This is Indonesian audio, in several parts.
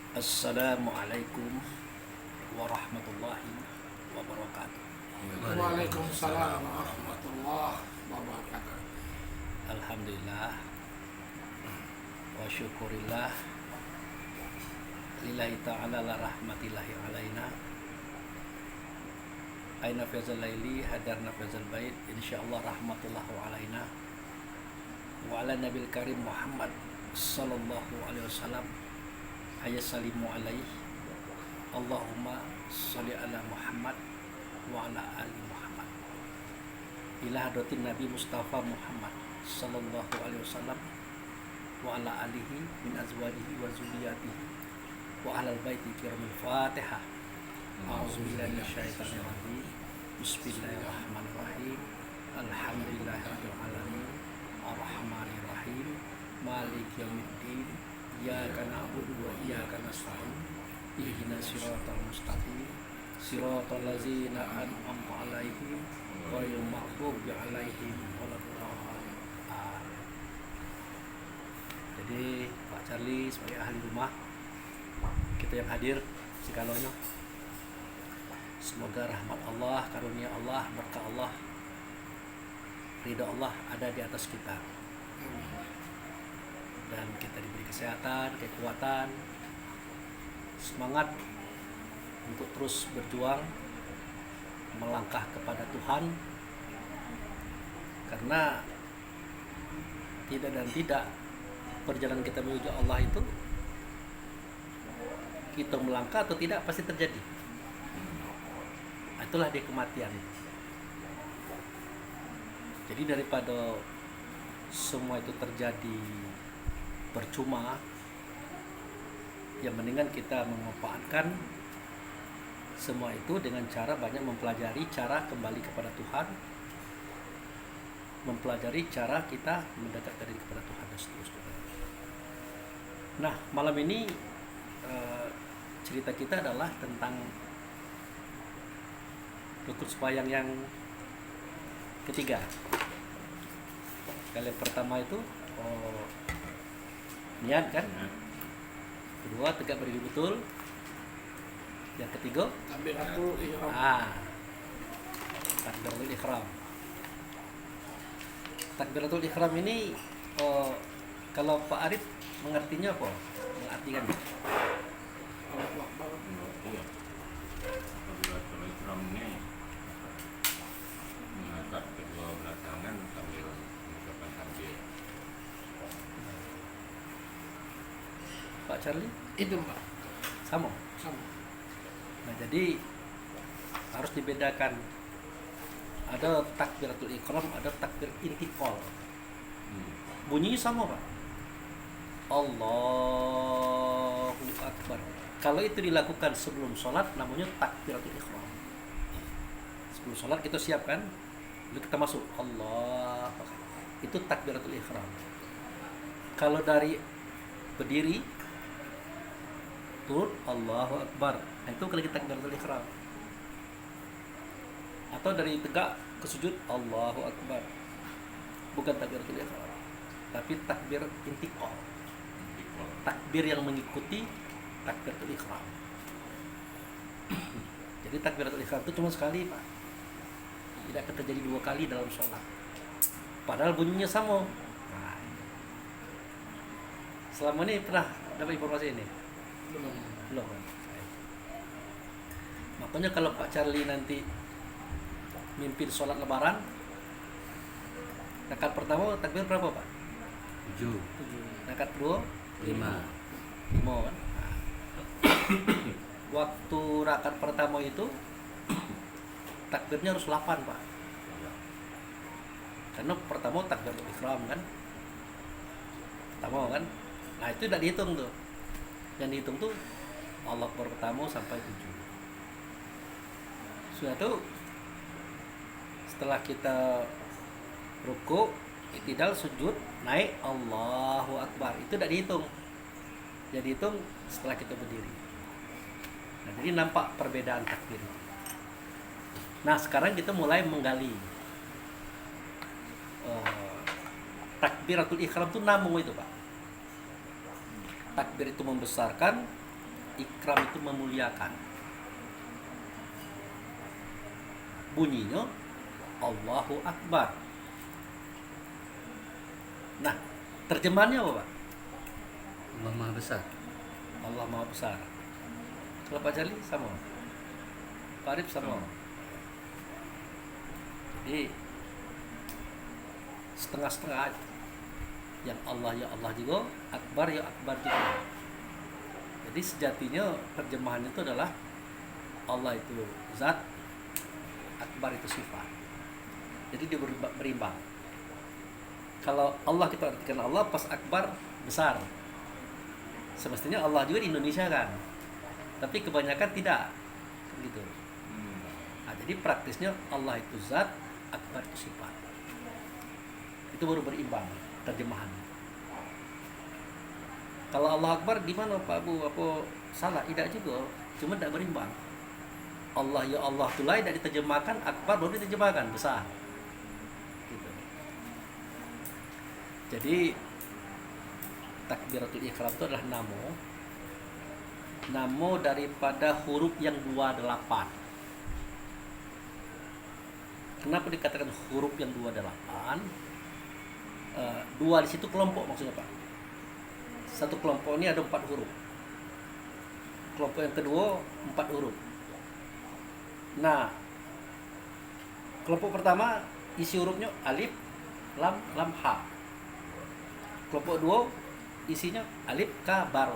Assalamualaikum warahmatullahi wabarakatuh. Waalaikumsalam warahmatullahi wabarakatuh. Alhamdulillah wa syukurillah lillahi ta'ala la rahmatillahi alaina aina fazal laili hadarna fazal bait insyaallah rahmatullahi alaina wa ala nabil karim Muhammad sallallahu alaihi wasallam ayat salimu alaihi Allahumma sholli ala Muhammad wa ala ali Muhammad ila hadratin Nabi Mustafa Muhammad sallallahu alaihi wasallam wa ala alihi min azwajihi wa zurriyyatihi wa ahlal baiti kiramil Fatihah. A'udzubillahi minasyaitonir rajim. Bismillahirrahmanirrahim. Alhamdulillahirabbil alamin. Arrahmanir rahim. Maliki yaumiddin. Iyyaka na'budu wa iyyaka nasta'in. Ihdinas siratal mustaqim. Siratal ladzina an'amta 'alaihim ghairil maghdubi alaihim waladdallin. Jadi Pak Charlie sebagai ahli rumah, kita yang hadir segalanya, semoga rahmat Allah, karunia Allah, berkah Allah, ridha Allah ada di atas kita, dan kita diberi kesehatan, kekuatan, semangat untuk terus berjuang melangkah kepada Tuhan, karena tidak dan tidak perjalanan kita menuju Allah itu, kita melangkah atau tidak pasti terjadi. Itulah dia kematian. Jadi daripada semua itu terjadi percuma, yang mendingan kita memanfaatkan semua itu dengan cara banyak mempelajari cara kembali kepada Tuhan, mempelajari cara kita mendekat diri kepada Tuhan dan seterusnya. Nah, malam ini cerita kita adalah tentang rukun sembahyang yang ketiga. Kali pertama itu niat kan, kedua tegak berdiri betul, yang ketiga Takbiratul ihram. takbiratul ihram. Takbiratul ihram ini kalau Pak Arif mengertinya apa? Mengartikan Allahu Akbar. Iya. Takbiratul ihram ini mengangkat kedua belah tangan sambil mengucapkan takbir. Pak Charlie Itu Pak, sama. sama. Nah, jadi harus dibedakan. Ada takbiratul ihram, ada takbir intiqal. Bunyinya sama, Pak. Allahu Akbar. Kalau itu dilakukan sebelum sholat, namanya takbiratul ihram. Sebelum sholat kita siapkan, lalu kita masuk Allah. Itu takbiratul ihram. Kalau dari berdiri, turun Allahu Akbar. Nah, itu kalau kita takbiratul ihram. Atau dari tegak ke sujud Allahu Akbar. Bukan takbiratul ihram, tapi takbir intiqal. Takbir yang mengikuti takbiratul ihram. Jadi takbiratul ihram itu cuma sekali, Pak. Tidak akan terjadi dua kali dalam sholat. Padahal bunyinya sama. Nah, selama ini pernah dapat informasi ini? Belum. Belum kan? Makanya kalau Pak Charlie nanti mimpin sholat lebaran, rakaat pertama takbir berapa, Pak? 7. 7. Rakaat kedua 5. 5 kan? Nah, waktu rakaat pertama itu takbirnya harus 8, Pak. Karena pertama takbiratul ihram kan? Pertama kan? Nah, itu tidak dihitung tuh. Yang dihitung tuh Allah Akbar pertama sampai 7. Sudah tuh, setelah kita ruku, i'tidal, sujud, naik Allahu Akbar, itu tidak dihitung. Jadi dihitung setelah kita berdiri. Nah, jadi nampak perbedaan takbir. Nah, sekarang kita mulai menggali takbiratul ihram itu namun itu, Pak. Takbir itu membesarkan, ikram itu memuliakan. Bunyinya Allahu Akbar. Nah, terjemahannya apa, Pak? Allah Maha Besar. Allah Maha Besar. Kalau Pak Jali sama? Pak Arif sama? Jadi setengah-setengah aja. Yang Allah ya Allah juga, Akbar ya Akbar juga. Jadi sejatinya terjemahannya itu adalah Allah itu zat, Akbar itu sifat. Jadi dia berimbang. Kalau Allah kita artikan Allah, pas Akbar besar. Semestinya Allah juga di Indonesia kan. Tapi kebanyakan tidak. Gitu. Nah, jadi praktisnya Allah itu zat, Akbar itu sifat. Itu baru berimbang terjemahan. Kalau Allah Akbar di mana Pak Abu? Apa salah? Tidak juga. Cuma tidak berimbang. Allah ya Allah itu lain tidak diterjemahkan, Akbar baru diterjemahkan besar. Gitu. Jadi takbiratul ihram itu adalah namo daripada huruf yang 28. Kenapa dikatakan huruf yang 28? Dua di situ kelompok maksudnya Pak. Satu kelompok ini ada 4 huruf. Kelompok yang kedua 4 huruf. Nah, kelompok pertama isi hurufnya alif, lam, ha. Kelompok 2 isinya alif, ka, baro.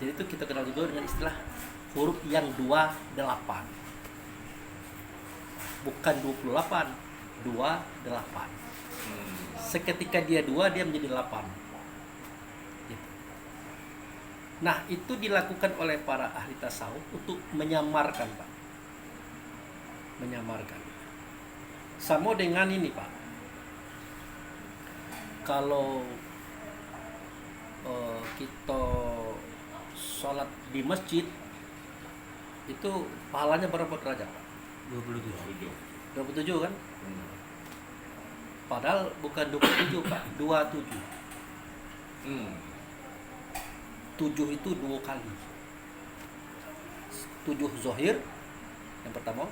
Jadi itu kita kenal juga dengan istilah huruf yang 28. Bukan 28, 28. Seketika dia 2, dia menjadi 8. Gitu. Nah, itu dilakukan oleh para ahli tasawuf untuk menyamarkan, Pak. Menyamarkan. Sama dengan ini, Pak. Kalau kita sholat di masjid itu pahalanya berapa derajat, Pak? 27. 27 kan? Padahal bukan 27 Pak, 27. 7 itu 2 kali. 7 zohir yang pertama,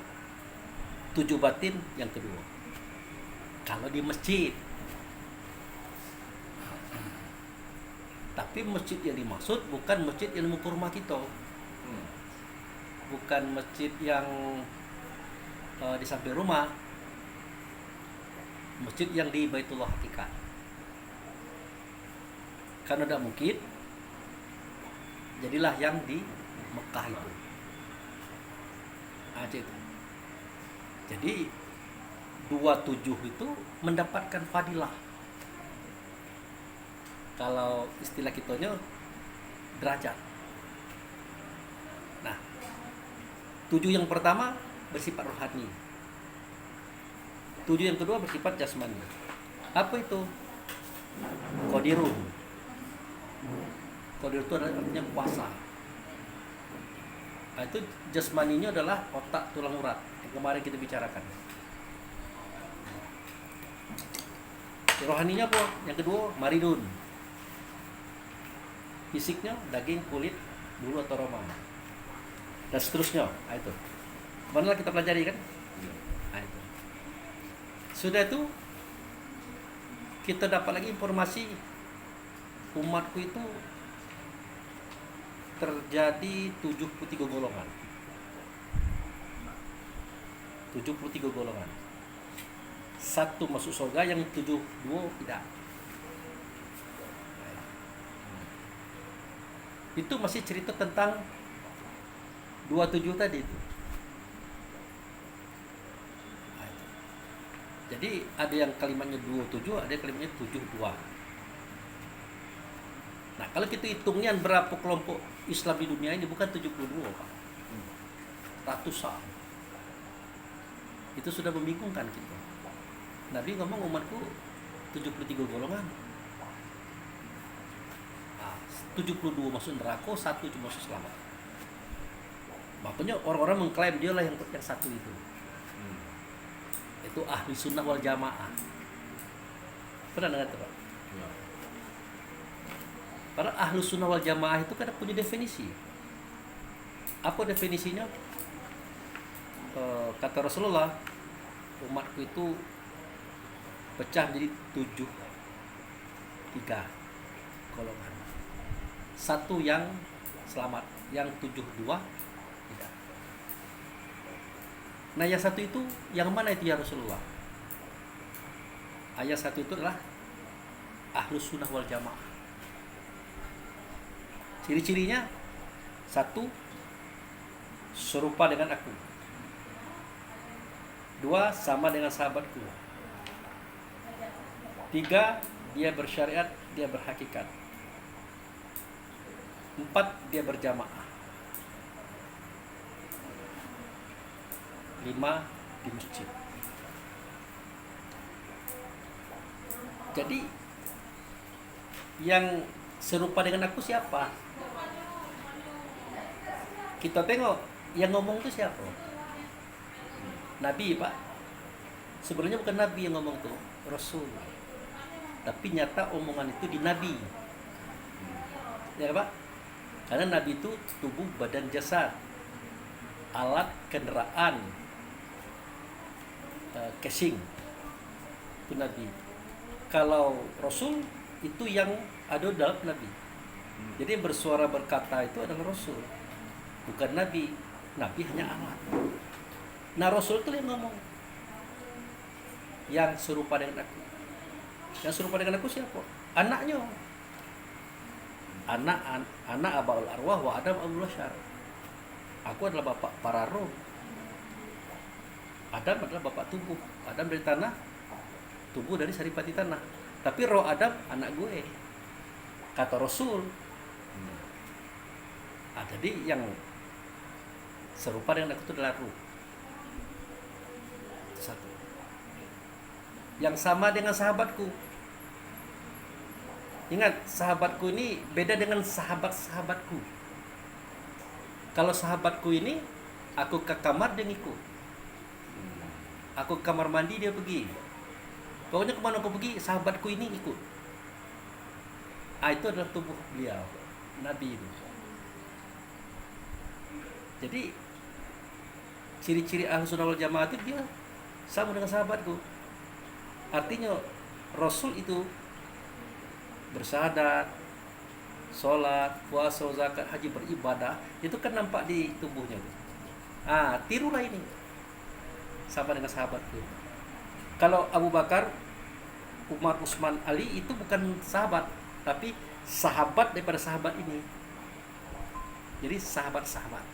7 batin yang kedua. Kalau di masjid. Tapi masjid yang dimaksud bukan masjid yang mengukur rumah kita. Bukan masjid yang di samping rumah. Masjid yang di Baitullah Hakikat. Karena tidak mungkin, jadilah yang di Mekah itu. Aja itu. Jadi 27 itu mendapatkan fadilah. Kalau istilah kitanya derajat. Nah, 7 yang pertama bersifat rohani. 7 yang kedua bersifat jasmani. Apa itu? Qadirun. Qadir itu artinya kuasa. Nah, itu jasmaninya adalah otak tulang urat yang kemarin kita bicarakan. Rohaninya apa? Yang kedua maridun. Fisiknya daging, kulit, bulu atau roma. Dan seterusnya. Nah, itu. Mana kita pelajari kan? Nah, itu. Sudah itu kita dapat lagi informasi umatku itu terjadi 73 golongan. 73 golongan. Satu masuk surga, yang 72 tidak. Itu masih cerita tentang 27 tadi itu. Jadi ada yang kalimatnya 27, ada yang kalimatnya 72. Nah, kalau kita hitungnya berapa kelompok Islam di dunia ini, bukan 72, Pak. Ratusan. Itu sudah membingungkan kita. Nabi ngomong umatku 73 golongan. 72 masuk neraka, 1 cuma masuk selamat. Makanya orang-orang mengklaim dia lah yang satu itu. Itu ahli sunnah wal jamaah. Pernah dengar itu, Pak? Ya. Padahal Ahlus Sunnah wal Jamaah itu kan punya definisi. Apa definisinya? Kata Rasulullah, umatku itu pecah menjadi 3 golongan. Satu yang selamat, yang 72 tidak. Nah, yang satu itu yang mana itu ya Rasulullah? Ayat satu itu adalah Ahlus Sunnah wal Jamaah. Ciri-cirinya, satu, serupa dengan aku. 2, sama dengan sahabatku. 3, dia bersyariat, dia berhakikat. 4, dia berjamaah. 5, di masjid. Jadi yang serupa dengan aku siapa? Kita tengok yang ngomong itu siapa? Nabi, Pak. Sebenarnya bukan Nabi yang ngomong tuh, Rasul. Tapi nyata omongan itu di Nabi. Ya, Pak? Karena Nabi itu tubuh, badan, jasad, alat, kendaraan, casing. Itu Nabi. Kalau Rasul itu yang ada dalam Nabi. Jadi yang bersuara berkata itu adalah Rasul, bukan Nabi. Nabi hanya alat. Nah, Rasul itu yang ngomong, yang serupa dengan aku. Yang serupa dengan aku siapa? Anaknya. Anak abaul arwah wa Adam abul bashar. Aku adalah bapak para roh. Adam adalah bapak tubuh. Adam dari tanah, tubuh dari saripati tanah. Tapi roh Adam anak gue, kata Rasul. Jadi yang serupa dengan aku itu adalah ruh. Satu. Yang sama dengan sahabatku. Ingat, sahabatku ini beda dengan sahabat-sahabatku. Kalau sahabatku ini, aku ke kamar dia ngikut. Aku ke kamar mandi dia pergi. Pokoknya kemana aku pergi, sahabatku ini ikut. Itu adalah tubuh beliau, Nabi itu. Jadi ciri-ciri Ahlus Sunnah wal Jamaah itu dia sama dengan sahabatku. Artinya Rasul itu bersyahadat, sholat, puasa, zakat, haji, beribadah, itu kan nampak di tubuhnya. Tirulah ini, sama dengan sahabatku. Kalau Abu Bakar, Umar, Utsman, Ali itu bukan sahabat, tapi sahabat daripada sahabat ini. Jadi sahabat-sahabat.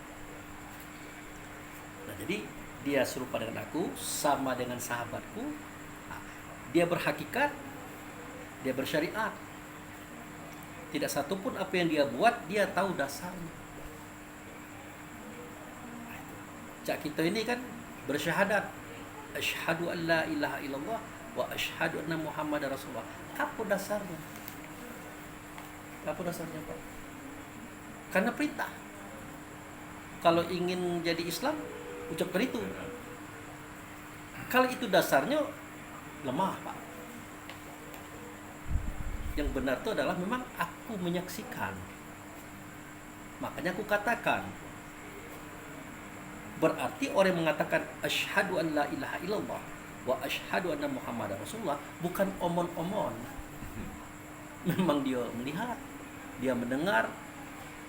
Nah, jadi dia serupa dengan aku, sama dengan sahabatku. Dia berhakikat, dia bersyariat. Tidak satu pun apa yang dia buat, dia tahu dasarnya. Cak kita ini kan bersyahadat, asyhadu an la ilaha illallah wa asyhadu anna Muhammadar Rasulullah. Apa dasarnya? Apa dasarnya, Pak? Karena perintah. Kalau ingin jadi Islam, ucapkan itu. Kalau itu dasarnya, lemah, Pak. Yang benar itu adalah memang aku menyaksikan. Makanya aku katakan. Berarti orang yang mengatakan asyhadu an la ilaha illallah wa asyhadu anna Muhammadar Rasulullah bukan omon-omon. Memang dia melihat, dia mendengar,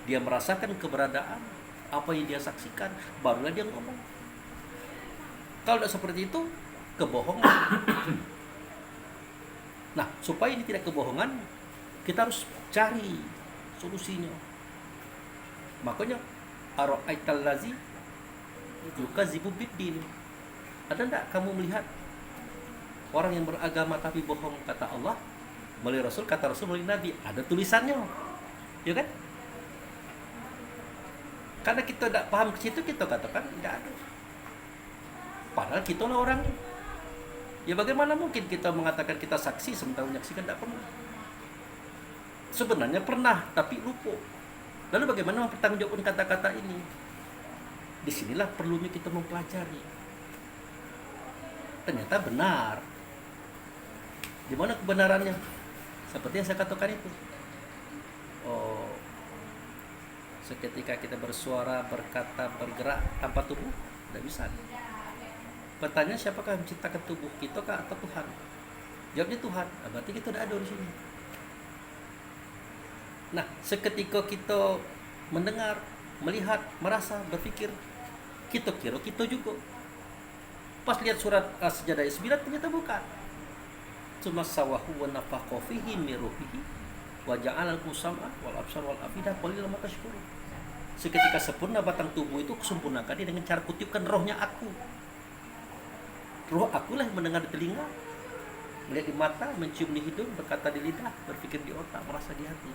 dia merasakan keberadaan, apa yang dia saksikan, barulah dia ngomong. Kalau tidak seperti itu, kebohongan. Nah, supaya ini tidak kebohongan, kita harus cari solusinya. Makanya ara'aital lazi yukadzibu biddin. Ada enggak kamu melihat orang yang beragama tapi bohong, kata Allah, melalui Rasul, kata Rasul, melalui Nabi? Ada tulisannya. Ya kan? Karena kita tidak paham ke situ, kita katakan tidak ada. Padahal kita lah orang. Ya bagaimana mungkin kita mengatakan kita saksi sementara menyaksikan tidak pernah? Sebenarnya pernah, tapi lupa. Lalu bagaimana mempertanggungjawabkan kata-kata ini? Disinilah perlunya kita mempelajari. Ternyata benar. Di mana kebenarannya? Seperti yang saya katakan itu. Seketika kita bersuara, berkata, bergerak tanpa tubuh, tidak bisa. Pertanyaan, siapakah yang menciptakan tubuh kita kah atau Tuhan? Jawabnya Tuhan. Berarti kita tidak ada di sini. Nah, seketika kita mendengar, melihat, merasa, berpikir, kita kira kita juga. Pas lihat surat As-Sajdah ayat 9 ternyata bukan. Tsumma sawahu wa nafakha fihi min ruhihi wa ja'ala lakum sam'a wal absar wal afidah qalilan ma tashkurun. Seketika sempurna batang tubuh itu kusempurnakan dia dengan cara kutiupkan rohnya aku. Roh akulah yang mendengar di telinga, melihat di mata, mencium di hidung, berkata di lidah, berpikir di otak, merasa di hati.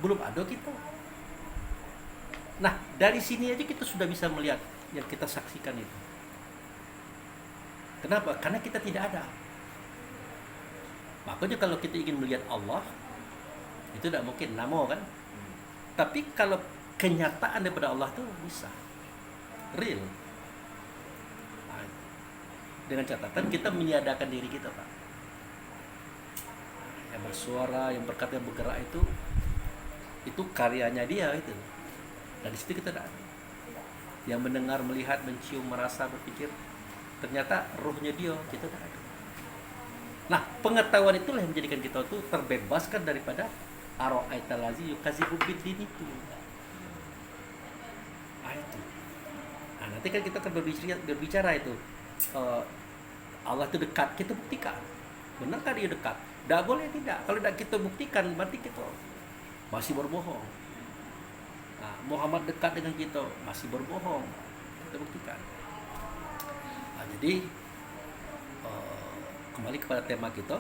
Belum ada kita. Nah, dari sini aja kita sudah bisa melihat yang kita saksikan itu. Kenapa? Karena kita tidak ada. Makanya kalau kita ingin melihat Allah, itu tidak mungkin, namo kan? Tapi kalau kenyataan daripada Allah itu bisa. Real. Nah, dengan catatan kita menyadarkan diri kita, Pak. Yang bersuara, yang berkata, yang bergerak itu karyanya dia itu. Dan di situ kita tidak ada. Yang mendengar, melihat, mencium, merasa, berpikir, ternyata rohnya dia, kita tidak ada. Nah, pengetahuan itulah yang menjadikan kita itu terbebaskan daripada ara'aital ladzi yukadzibu biddin itu. Itu. Nah, nanti kan kita akan berbicara itu. Allah itu dekat, kita buktikan. Benarkah dia dekat? Tidak boleh tidak. Kalau tidak kita buktikan, berarti kita masih berbohong. Nah, Muhammad dekat dengan kita, masih berbohong. Kita buktikan. Nah, jadi kembali kepada tema kita,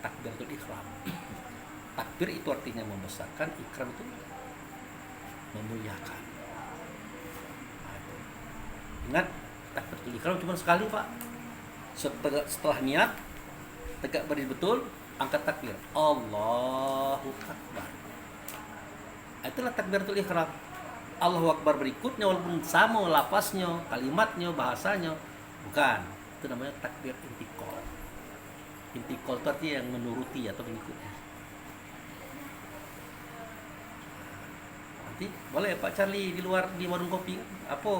takbiratul ihram. Takbir itu artinya membesarkan, ikram itu memuliakan. Nah, ingat, takbiratul ihram cuma sekali, Pak. Setelah niat, tegak berdiri betul, angkat takbir. Allahu Akbar. Itulah takbiratul ihram. Allahu Akbar berikutnya walaupun sama lafaznya, kalimatnya, bahasanya, bukan. Itu namanya takbir intikal. Intikal itu artinya yang menuruti atau mengikuti. Nanti boleh Pak Charlie di luar di warung kopi apa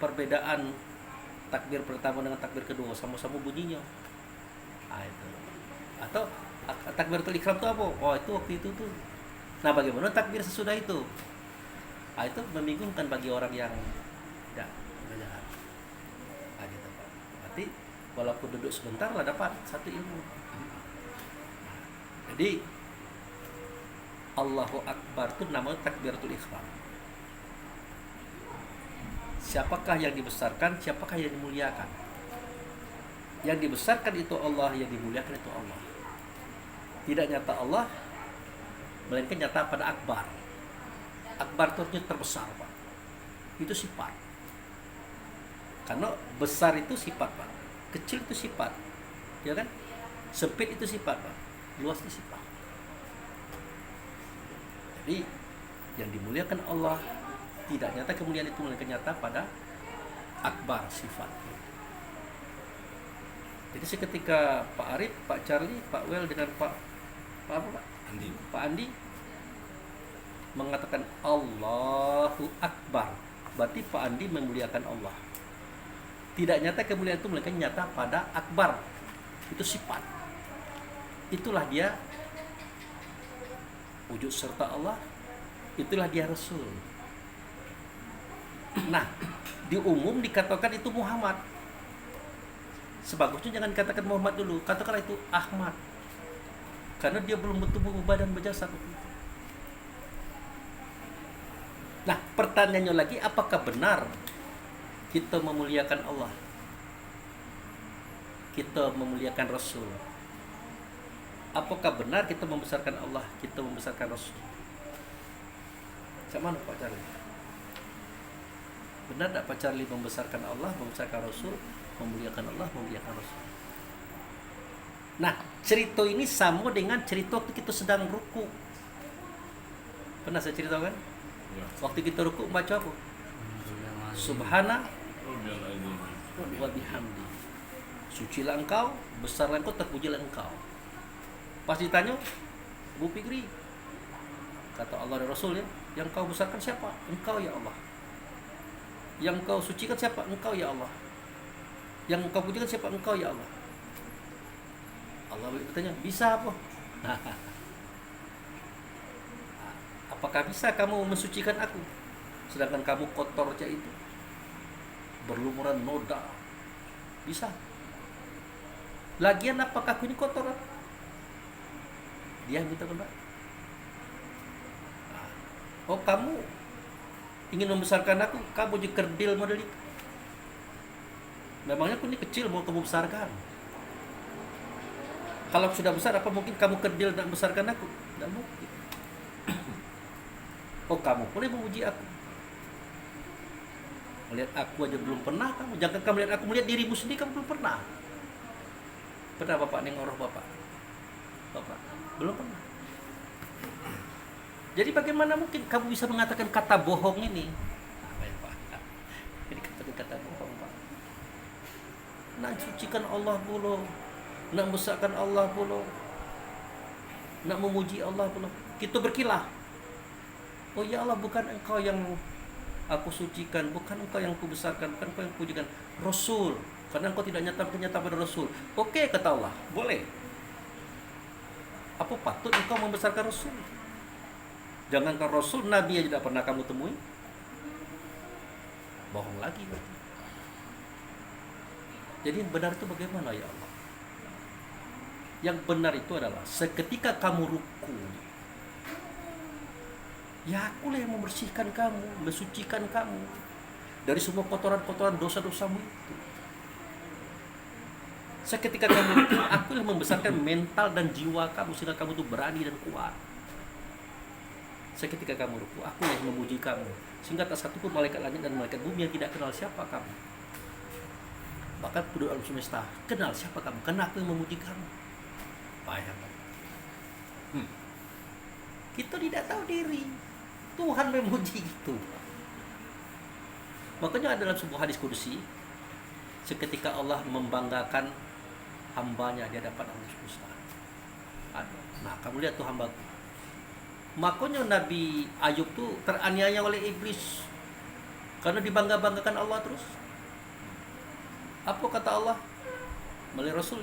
perbedaan takbir pertama dengan takbir kedua, sama-sama bunyinya. Nah, itu. Atau takbiratul ihram itu apa? Oh, itu waktu itu tuh. Nah, bagaimana takbir sesudah itu? Nah, itu membingungkan bagi orang yang tidak belajar. Nah, gitu, Pak. Berarti walaupun duduk sebentar lah dapat satu ilmu. Jadi Allahu Akbar itu namanya takbiratul ihram. Siapakah yang dibesarkan, siapakah yang dimuliakan? Yang dibesarkan itu Allah, yang dimuliakan itu Allah. Tidak nyata Allah, melainkan nyata pada akbar. Akbar itu artinya terbesar, Pak. Itu sifat. Karena besar itu sifat, Pak. Kecil itu sifat. Ya kan? Sempit itu sifat, Pak. Luas itu sifat. Jadi yang dimuliakan Allah, tidak nyata kemuliaan itu melainkan nyata pada akbar sifat. Jadi seketika Pak Arif, Pak Charlie, Pak Wel dengan Pak Andi mengatakan Allahu Akbar, berarti Pak Andi memuliakan Allah. Tidak nyata kemuliaan itu melainkan nyata pada akbar. Itu sifat. Itulah dia wujud serta Allah. Itulah dia Rasul. Nah, di umum dikatakan itu Muhammad. Sebagusnya jangan katakan Muhammad dulu, katakanlah itu Ahmad. Karena dia belum bertubuh badan berjasad. Nah, pertanyaannya lagi, apakah benar kita memuliakan Allah? Kita memuliakan Rasul? Apakah benar kita membesarkan Allah, kita membesarkan Rasul? Macam mana Pak Charlie? Benar tak Pak Charlie membesarkan Allah, membesarkan Rasul, memuliakan Allah, memuliakan Rasul? Nah, cerita ini sama dengan cerita waktu kita sedang ruku. Pernah saya ceritakan? Ya. Waktu kita ruku baca apa? Subhana wa bihamdi. Sucilah engkau, besarlah engkau, terpujilah engkau. Pas ditanya, Bu Fikri, Kata Allah dan Rasul ya, yang kau besarkan siapa? Engkau ya Allah. Yang kau sucikan siapa? Engkau ya Allah. Yang kau pujikan siapa? Engkau ya Allah. Allah bertanya, bisa apa? Apakah bisa kamu mensucikan aku? Sedangkan kamu kotor aja itu, berlumuran noda. Bisa. Lagian apakah aku ini kotor? Dia minta kembali. Oh, kamu ingin membesarkan aku, kamu jadi kerdil model itu. Memangnya aku ini kecil mau kamu besarkan? Kalau sudah besar, apa mungkin kamu kerdil dan membesarkan aku? Tidak mungkin. Oh, kamu boleh memuji aku. Melihat aku aja belum pernah kamu. Jangan kamu melihat aku, melihat dirimu sendiri kamu belum pernah. Pernah Bapak nengoroh Bapak? Bapak belum pernah. Jadi bagaimana mungkin kamu bisa mengatakan kata bohong ini? Apa ya Pak? Ini kata bohong Pak. Nak sucikan Allah pula, nak besarkan Allah pula, nak memuji Allah pula. Kita berkilah. Oh ya Allah, bukan engkau yang aku sucikan, bukan engkau yang aku besarkan, bukan engkau yang aku pujikan. Rasul, karena engkau tidak nyata pada Rasul. Oke, kata Allah, boleh. Apa patut engkau membesarkan Rasul? Jangankan Rasul, Nabi aja tidak pernah kamu temui. Bohong lagi berarti. Jadi yang benar itu bagaimana ya Allah? Yang benar itu adalah seketika kamu ruku, ya akulah yang membersihkan kamu, mensucikan kamu dari semua kotoran-kotoran dosa-dosamu itu. Seketika kamu ruku, aku yang membesarkan mental dan jiwa kamu sehingga kamu itu berani dan kuat. Seketika kamu ruku, aku yang memuji kamu sehingga tak satu pun malaikat langit dan malaikat bumi yang tidak kenal siapa kamu. Bahkan penduduk alam semesta kenal siapa kamu, karena aku yang memuji kamu. Paham? Kita tidak tahu diri, Tuhan memuji gitu. Makanya dalam sebuah hadis kudusi, seketika Allah membanggakan hambanya di hadapan Allah semesta. Nah, kamu lihat tuh hambaku. Makanya Nabi Ayub tuh teraniaya oleh iblis karena dibangga-banggakan Allah terus. Apa kata Allah melalui Rasul?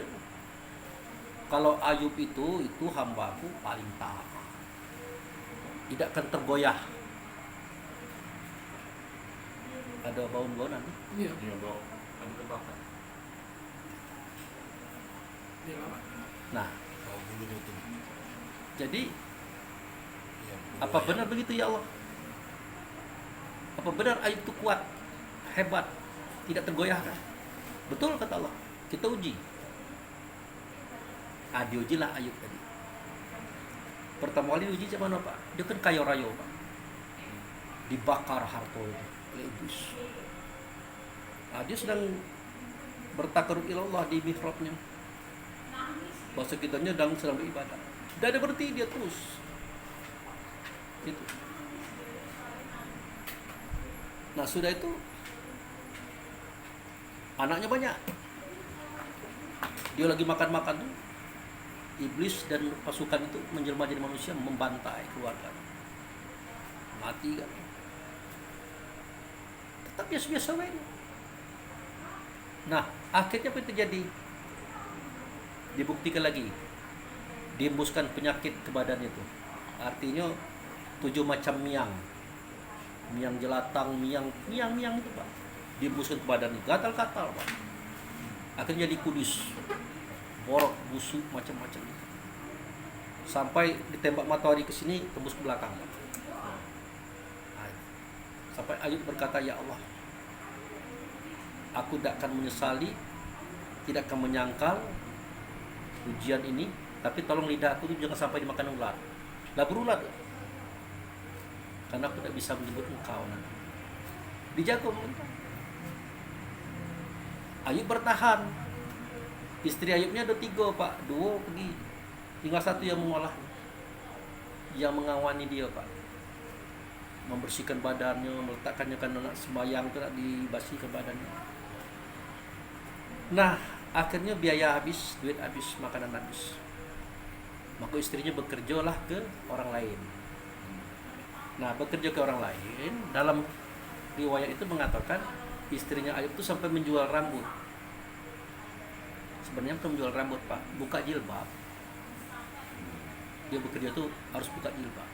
Kalau Ayub itu hambaku paling taat, tidak akan tergoyah. Ada bau-bauan nih? Iya. Iya, Bok. Kan terbakar. Iya. Nah, Bau bulu itu. jadi Iya, apa benar begitu ya Allah? Apa benar Ayub itu kuat, hebat, tidak tergoyahkan? Betul kata Allah. Kita uji. Diujilah Ayub tadi. Pertama kali diuji macam mana Pak? Dia kan kaya raya Pak. Dibakar hartanya oleh iblis. Dia sedang bertakarub ilallah di mihrabnya. Bahasa kitanya sedang beribadah. Tidak ada berhenti, dia terus. Itu. Nah sudah itu anaknya banyak. Dia lagi makan-makan tuh, iblis dan pasukan itu menjelma jadi manusia, membantai keluarga. Mati kan. Tetap biasa-biasa aja. Nah akhirnya apa yang terjadi? Dibuktikan lagi, diembuskan penyakit ke badan itu. Artinya 7 macam miang jelatang, miang itu Pak, diembuskan ke badan itu, gatal-gatal Pak. Akhirnya jadi kudis, borok, busuk, macam-macam. Sampai ditembak matahari ke sini, tembus ke belakang Pak. Sampai Ayub berkata, ya Allah, aku tidak akan menyesali, tidak akan menyangkal ujian ini, tapi tolong lidah aku itu jangan sampai dimakan ular. Lah berulat, karena aku tidak bisa menyebut engkau nanti. Dijaga pemerintah. Ayub bertahan. Istri Ayubnya ada 3 Pak, 2 pergi, tinggal 1 yang mengolah, yang mengawani dia Pak, membersihkan badannya, meletakkannya kan nak sembahyang itu nak dibasuhkan badannya. Nah akhirnya biaya habis, duit habis, makanan habis. Maka istrinya bekerjalah ke orang lain. Nah, bekerja ke orang lain, dalam riwayat itu mengatakan istrinya Ayub itu sampai menjual rambut. Sebenarnya bukan menjual rambut, Pak, buka jilbab. Dia bekerja tuh harus buka jilbab.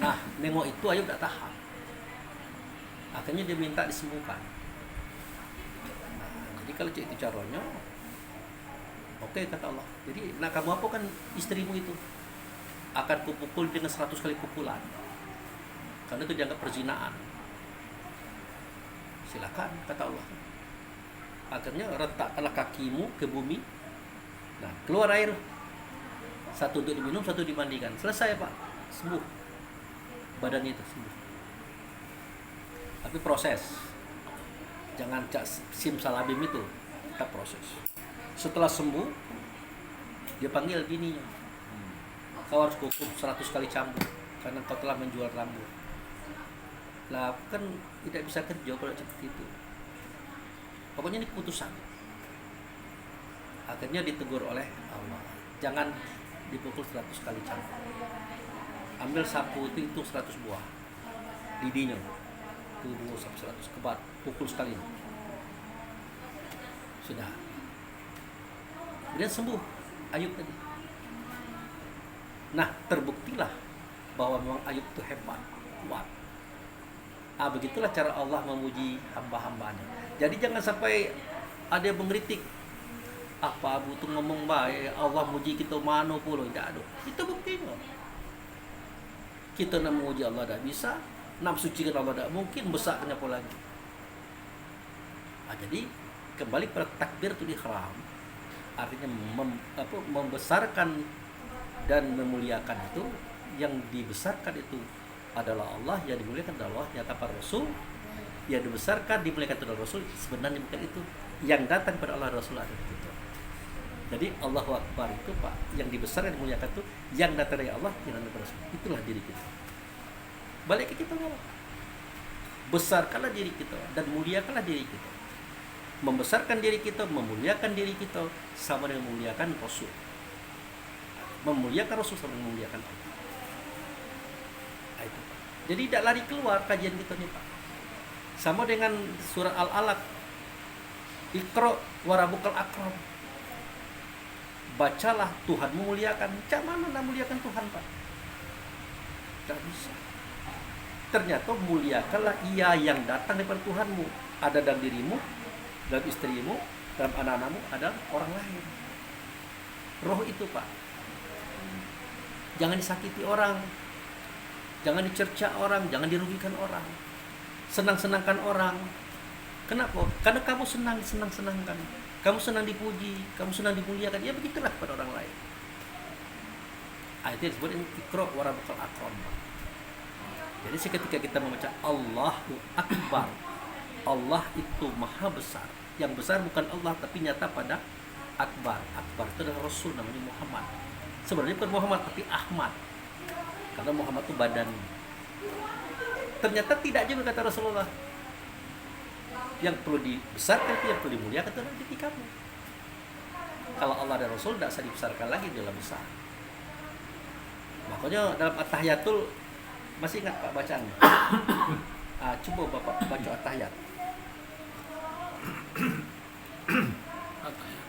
Nah, nengok itu Ayub tak tahan. Akhirnya dia minta disembuhkan. Nah, jadi kalau itu caranya, oke, kata Allah. Jadi, nah kamu apa kan istrimu itu? Akan kupukul dengan 100 kali pukulan. Karena itu dianggap perzinaan. Silakan, kata Allah. Akhirnya retakkanlah kakimu ke bumi. Nah, keluar air. Satu untuk diminum, satu dimandikan. Selesai, Pak. Sembuh. Badannya itu sembuh. Tapi proses. Jangan cak simsalabim itu. Kita proses. Setelah sembuh, dia panggil bininya. Kau harus hukum 100 kali cambuk karena kau telah menjual rambut. Lah kan tidak bisa kerja kalau seperti itu. Pokoknya ini keputusan. Akhirnya ditegur oleh Allah. Jangan dipukul 100 kali cambuk. Ambil sapu itu 100 buah. Didinya. Tubuh sampai 100 kebat, pukul sekali. Sudah. Kemudian sembuh Ayub tadi. Nah, terbuktilah bahwa memang Ayub itu hebat, kuat. Begitulah cara Allah memuji hamba-hambanya. Jadi jangan sampai ada yang mengkritik. Apa Abu tuh ngomong baik, Allah muji kita mano pula, tidak ada. Itu buktinya. Kita nak memuji Allah tidak bisa, nak sucikan Allah tidak mungkin, besarnya apa lagi. Jadi kembali pada takbiratul ihram, artinya membesarkan dan memuliakan itu. Yang dibesarkan itu adalah Allah, yang dimuliakan adalah Allah, yang kata Rasul, yang dibesarkan dimuliakan adalah Rasul. Sebenarnya bukan itu. Yang datang pada Allah Rasul adalah itu. Jadi Allahu Akbar itu, Pak, yang dibesarkan dimuliakan itu yang datang dari Allah, yang datang dari Rasul. Itulah diri kita. Balik ke kita, Allah. Besarkanlah diri kita dan muliakanlah diri kita. Membesarkan diri kita, memuliakan diri kita sama dengan memuliakan Rasul. Memuliakan Rasul sama dengan memuliakan Allah. Nah, itu, Pak. Jadi tidak lari keluar kajian kita nih, Pak. Sama dengan surat Al-Alaq. Iqra wa rabbukal akram. Bacalah, Tuhan memuliakan. Macam mana nak muliakan Tuhan, Pak? Tak bisa. Ternyata muliakanlah ia yang datang daripada Tuhanmu. Ada dalam dirimu, dalam istrimu, dalam anak-anakmu, ada orang lain. Roh itu, Pak. Jangan disakiti orang. Jangan dicerca orang, jangan dirugikan orang. Senang-senangkan orang. Kenapa? Karena kamu senang-senangkan. Kamu senang dipuji, kamu senang dimuliakan. Ya begitulah pada orang lain. Itu disebut Iqra wa rabbukal akram. Jadi ketika kita membaca Allahu Akbar, Allah itu maha besar. Yang besar bukan Allah, tapi nyata pada Akbar. Akbar itu adalah Rasul, namanya Muhammad. Sebenarnya bukan Muhammad, tapi Ahmad. Karena Muhammad itu badan. Ternyata tidak juga kata Rasulullah. Yang perlu dibesarkan itu, yang perlu dimuliakan itu adalah diri kamu. Kalau Allah dan Rasul tidak usah dibesarkan lagi, dia lebih besar. Makanya dalam At-Tahiyatul, masih ingat Pak bacaannya? Coba Bapak baca At-Tahiyat.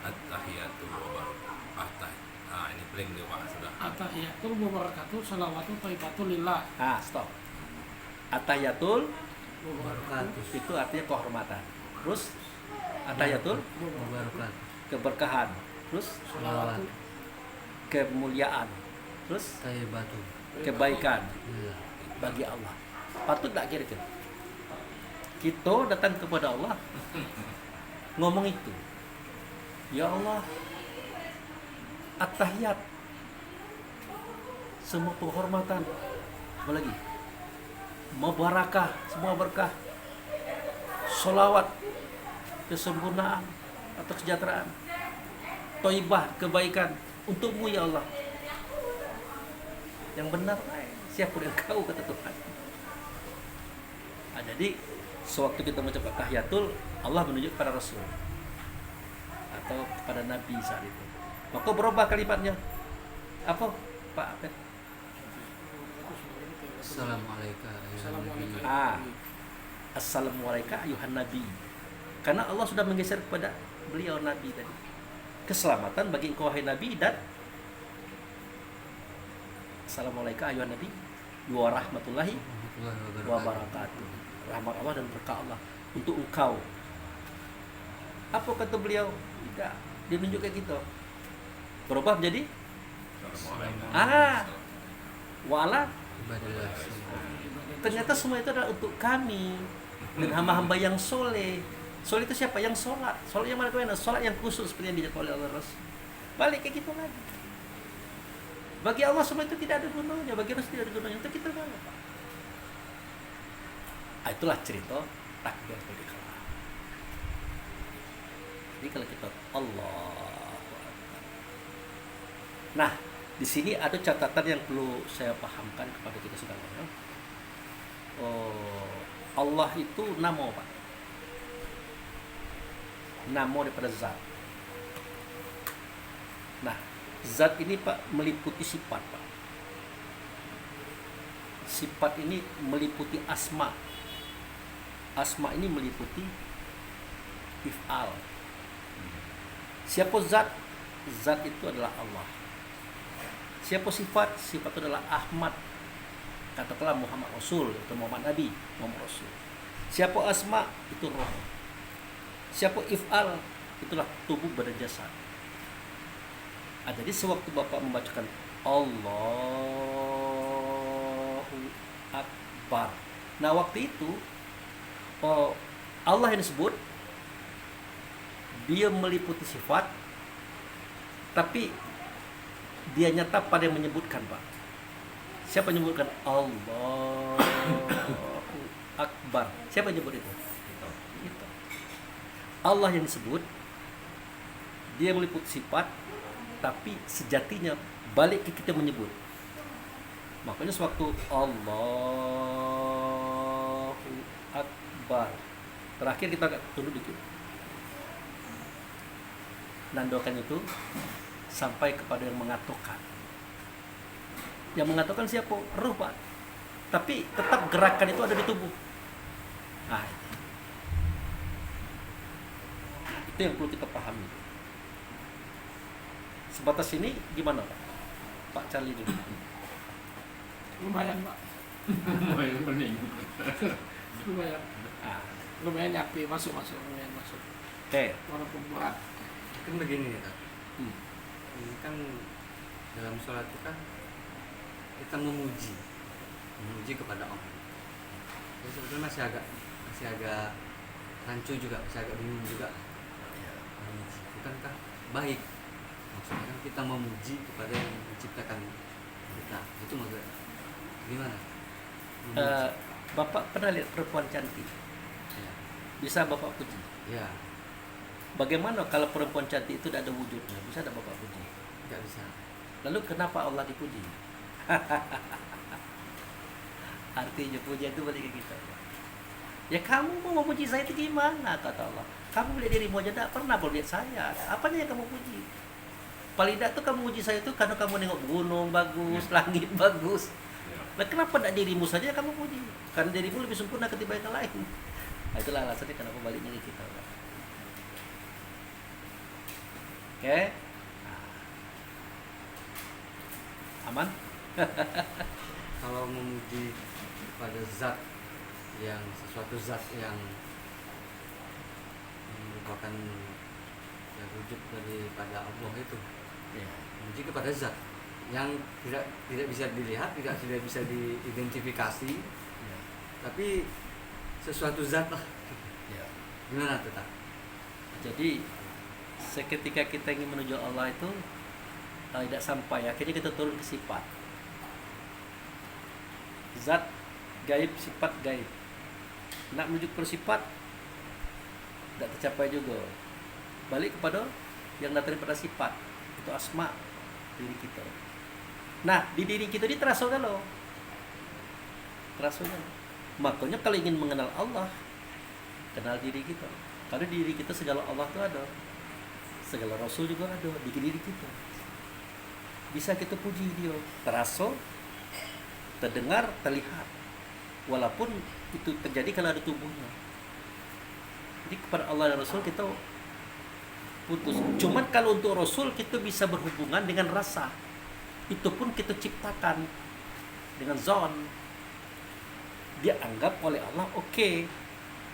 At-tahiyatul wabarakatuh. Ini blank nih Pak, sudah. At-tahiyatul wabarakatuh, salawatu thayyibatul lillah. Stop. At-Tahiyatul Wabarakatuh. itu artinya kehormatan. Terus At-Tahiyatul Wabarakatuh. keberkahan. Terus Salawat. kemuliaan. Terus Tayyibatu. kebaikan Iya. bagi Allah. Patut tak kira-kira kita datang kepada Allah ngomong itu, ya Allah, at-tahiyat, semua penghormatan, apa lagi, mubarakah, semua berkah, sholawat, kesempurnaan atau kesejahteraan, thayyibah, kebaikan untukmu ya Allah. Yang benar, siapa engkau, kata Tuhan. Jadi sewaktu kita mengucapkan tahiyatul, Allah menunjuk pada Rasul atau kepada Nabi saat itu. Maka berubah kalimatnya. Apa Pak Apet? Assalamualaikum. Assalamualaikum. Assalamualaikum ayuhan nabi. Karena Allah sudah menggeser kepada beliau nabi tadi. Keselamatan bagi engkau wahai nabi, dan Assalamualaikum ayuhan nabi wa rahmatullahi Warahmatullahi wa wabarakatuh. barakatuh. Rahmat Allah dan berkah Allah untuk engkau. Apa kata beliau? Tidak, dia nunjuk ke kita. Berubah menjadi Assalamualaikum. wa'ala. Ibadillah. Ternyata semua itu adalah untuk kami dan hamba-hamba yang soleh. Soleh itu siapa? Yang sholat. Sholat yang mana kemana? Sholat yang khusus seperti yang diajarkan oleh Allah Rasul. Balik ke kita lagi. Bagi Allah semua itu tidak ada gunanya. Bagi Rasul tidak ada gunanya. Untuk kita mana, Pak? Itulah cerita takbiratul ihram. Jadi kalau kita Allah. Nah, di sini ada catatan yang perlu saya pahamkan kepada kita semuanya. Allah itu nama, Pak. Nama daripada zat. Nah, zat ini, Pak, meliputi sifat, Pak. Sifat ini meliputi asma. Asma ini meliputi if'al. Siapa zat? Zat itu adalah Allah. Siapa sifat? Sifat itu adalah Ahmad. Katakanlah Muhammad Rasul, atau Muhammad Nabi, Muhammad Rasul. Siapa asma? Itu roh. Siapa if'al? Itulah tubuh badan jasad. Jadi sewaktu Bapak membacakan Allahu Akbar. Nah, waktu itu Allah yang disebut, dia meliputi sifat, tapi dia nyata pada yang menyebutkan, Pak. Siapa yang menyebutkan Allahu Akbar? Siapa yang menyebut itu? Itu. Allah yang disebut, dia meliputi sifat, tapi sejatinya balik ke kita menyebut. Makanya sewaktu Allahu Akbar, terakhir kita agak tunduk dikit, nandokan itu sampai kepada yang mengatakan. Yang mengatakan siapa? Ruh, Pak. Tapi tetap gerakan itu ada di tubuh. Nah, itu yang perlu kita pahami. Sebatas ini gimana, Pak? Pak Charlie dulu. Lumayan, Pak. Lumayan pening. Lumayan. Ah, Lumayan nyapi, masuk. Lumayan masuk. Oke. Walaupun berat. Kan begini ya, Kak. Hmm. Ini kan dalam sholat itu kan kita memuji kepada Allah. Jadi sebetulnya masih agak rancu juga, masih agak bingung juga. Memuji, bukankah baik? Maksudnya kan kita memuji kepada yang menciptakan kita. Itu maksudnya gimana? Bapak pernah lihat perempuan cantik? Ya. Bisa Bapak puji? Ya, Bagaimana kalau perempuan cantik itu tidak ada wujudnya? Bisa tidak Bapak puji? nggak bisa. Lalu kenapa Allah dipuji? Artinya pujian itu balik ke kita. Ya kamu mau memuji saya itu gimana, kata Allah. Kamu melihat dirimu aja tidak pernah melihat saya. Apanya yang kamu puji? Paling tidak tuh kamu puji saya itu karena kamu nengok gunung bagus, langit bagus. Nah, kenapa tidak dirimu saja yang kamu puji? Karena dirimu lebih sempurna ketimbang yang lain. Nah, itulah alasannya kenapa baliknya ke kita. Oke? Aman? Kalau memuji pada zat yang sesuatu zat yang merupakan yang wujud daripada Allah itu, Ya. memuji kepada zat yang tidak bisa dilihat, tidak bisa diidentifikasi, Ya. tapi sesuatu zat lah. Ya. Gimana tuh, Kak? Jadi seketika kita ingin menuju Allah itu tidak sampai, akhirnya kita turun ke sifat. Zat gaib, sifat gaib. Nak menuju ke sifat tidak tercapai juga. Balik kepada yang datang daripada sifat, itu asma diri kita. Nah, di diri kita ini terasa dulu. Terasa dulu. Makanya kalau ingin mengenal Allah, kenal diri kita. Karena di diri kita segala Allah itu ada. Segala Rasul juga ada di diri kita. Bisa kita puji dia. Terasa terdengar, terlihat. Walaupun itu terjadi kalau ada tubuhnya. Jadi kepada Allah dan Rasul kita putus. Cuman kalau untuk Rasul kita bisa berhubungan dengan rasa. Itu pun kita ciptakan dengan zon. Dia anggap oleh Allah oke.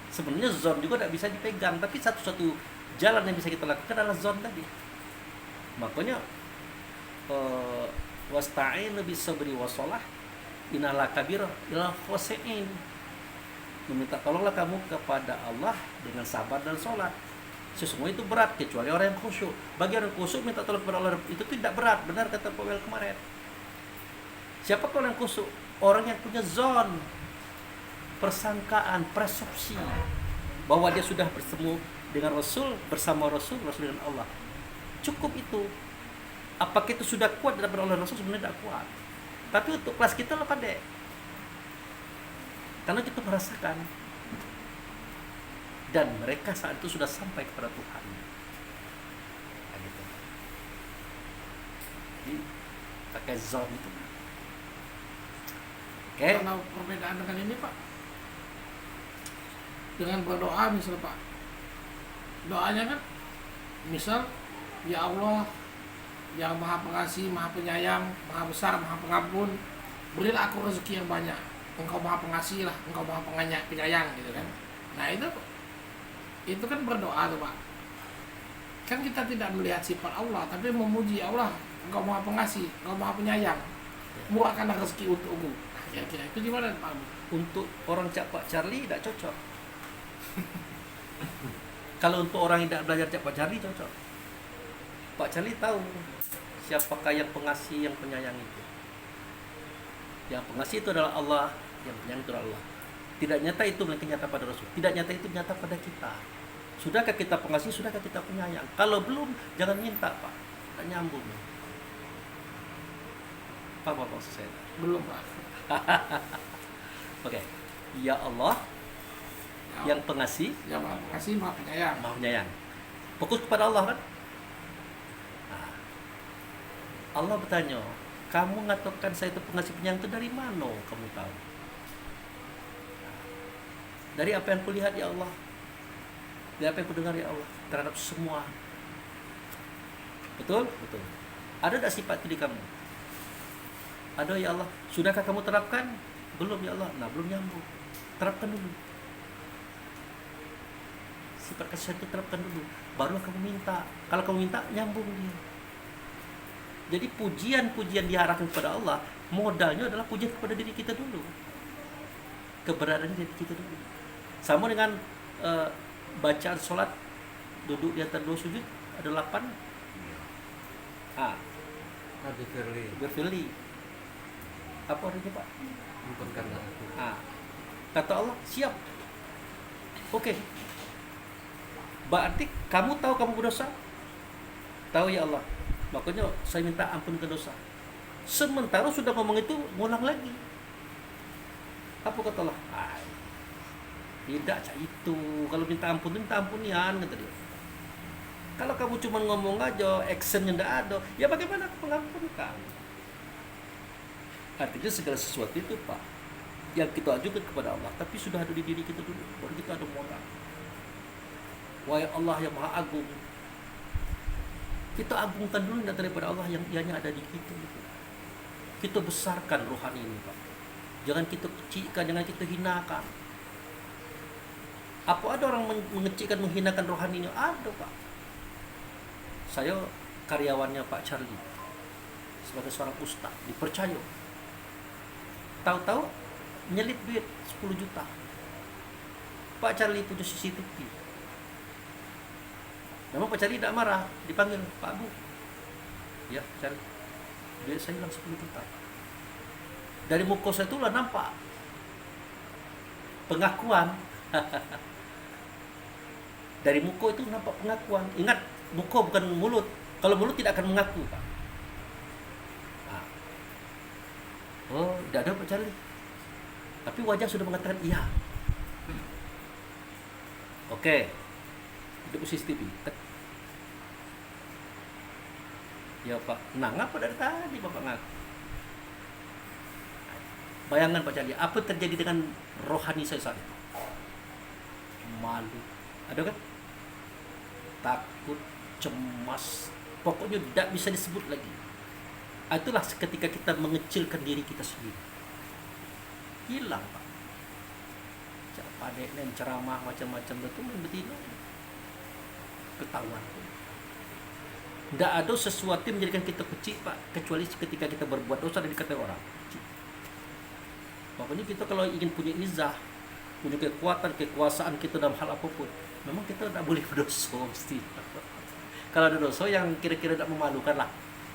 Sebenarnya zon juga tidak bisa dipegang, tapi satu-satu jalan yang bisa kita lakukan adalah zon tadi. Makanya wasta'inu bis-sabri was-shalah innallaha kabirun ilal khashi'in. Meminta tolonglah kamu kepada Allah dengan sabar dan sholat. Sesungguhnya itu berat kecuali orang yang khusyuk. Bagi orang khusyuk minta tolong kepada Allah itu tidak berat. Benar kata Pak Wel kemarin. Siapa orang yang khusyuk? Orang yang punya zon, persangkaan, persepsi bahwa dia sudah bertemu dengan Rasul, bersama Rasul, Rasul dengan Allah. Cukup itu. Apakah itu sudah kuat daripada Allah Rasul? Sebenarnya tidak kuat. Tapi untuk kelas kita lah pandai. Karena kita merasakan. Dan mereka saat itu sudah sampai kepada Tuhan. Nah, gitu. Jadi pakai zon itu. Oke. Kalau perbedaan dengan ini Pak, dengan berdoa misalnya Pak, doanya kan misal ya Allah yang maha pengasih, maha penyayang, maha besar, maha pengampun, berilah aku rezeki yang banyak. Engkau maha pengasih lah, engkau maha penyayang gitu kan. Nah itu kan berdoa tuh Pak. Kan kita tidak melihat sifat Allah, tapi memuji Allah. Engkau maha pengasih, engkau maha penyayang, murahkanlah rezeki untukku. Kira-kira itu gimana Pak? Untuk orang Pak Charlie tidak cocok. Kalau untuk orang yang tidak belajar Pak Charlie cocok. Pak Charlie tahu siapakah yang pengasih, yang penyayang itu. Yang pengasih itu adalah Allah, yang penyayang itu adalah Allah. Tidak nyata itu melainkan nyata pada Rasul. Tidak nyata itu nyata pada kita. Sudahkah kita pengasih, sudahkah kita penyayang? Kalau belum, jangan minta Pak. Tidak nyambung. Apa maksud saya? Belum Pak. Oke. Ya Allah, yang pengasih, Ya maha pengasih, maha penyayang. maha penyayang. Fokus kepada Allah kan? Nah, Allah bertanya, kamu mengatakan saya itu pengasih penyayang itu dari mana kamu tahu? Dari apa yang kulihat ya Allah, dari apa yang kudengar ya Allah terhadap semua. Betul? Betul. Ada tak sifat itu di kamu? Ada ya Allah. Sudahkah kamu terapkan? Belum ya Allah. Nah, belum nyambung. Terapkan dulu. Sifat kasih itu terapkan dulu. Barulah kamu minta. Kalau kamu minta, nyambung dia. Jadi pujian-pujian diarahkan kepada Allah, modalnya adalah pujian kepada diri kita dulu. Keberadaan diri kita dulu. Sama dengan bacaan sholat, duduk di antara dua sujud, ada 8. Nabi Firli, Berfirli. Apa artinya Pak? ampunkanlah aku. Kata Allah, siap. Oke. Berarti kamu tahu kamu berdosa? Tahu ya Allah. Makanya saya minta ampun ke dosa. Sementara sudah ngomong itu, ngulang lagi. Apa kata Allah? Tidak cak itu. Kalau minta ampunian kata dia. Kalau kamu cuma ngomong aja, actionnya tidak ada, ya bagaimana aku mengampunkan? Artinya segala sesuatu itu Pak, yang kita ajukan kepada Allah, tapi sudah ada di diri kita dulu, baru kita ada modal. Wahai Allah yang Maha Agung, kita agungkan dulu daripada Allah yang ianya ada di kita. Kita besarkan rohani ini Pak. Jangan kita kecilkan, jangan kita hinakan. Apa ada orang mengecilkan, menghinakan rohaninya? Ada Pak. Saya karyawannya Pak Charlie, sebagai seorang ustaz, dipercaya. Tahu-tahu nyelip duit 10 juta. Pak Charlie punya CCTV. Namun Pak Charlie tidak marah, dipanggil Pak Bu. Ya Charlie, duit saya hilang 10 juta. Dari muka saya itulah nampak pengakuan. Dari muka itu nampak pengakuan. Ingat, muka bukan mulut. Kalau mulut tidak akan mengaku Pak. Oh, tidak ada Pak Charlie. Tapi wajah sudah mengatakan iya. Oke. Itu CCTV. Ya Pak, nang apa dari tadi Bapak ngaku? Bayangkan Pak Cali, apa terjadi dengan rohani saya saat itu? Malu, ada kan? Takut, cemas, pokoknya tidak bisa disebut lagi. Itulah ketika kita mengecilkan diri kita sendiri. Hilang Pak. Padek dan ceramah macam-macam itu betina ketahuan. Tidak ada sesuatu yang menjadikan kita kecil Pak, kecuali ketika kita berbuat dosa dan dikatakan orang kecil. Pokoknya kita kalau ingin punya izah, punya kekuatan, kekuasaan kita dalam hal apapun, memang kita tidak boleh berdosa mesti. Kalau ada dosa yang kira-kira tidak memalukan lah.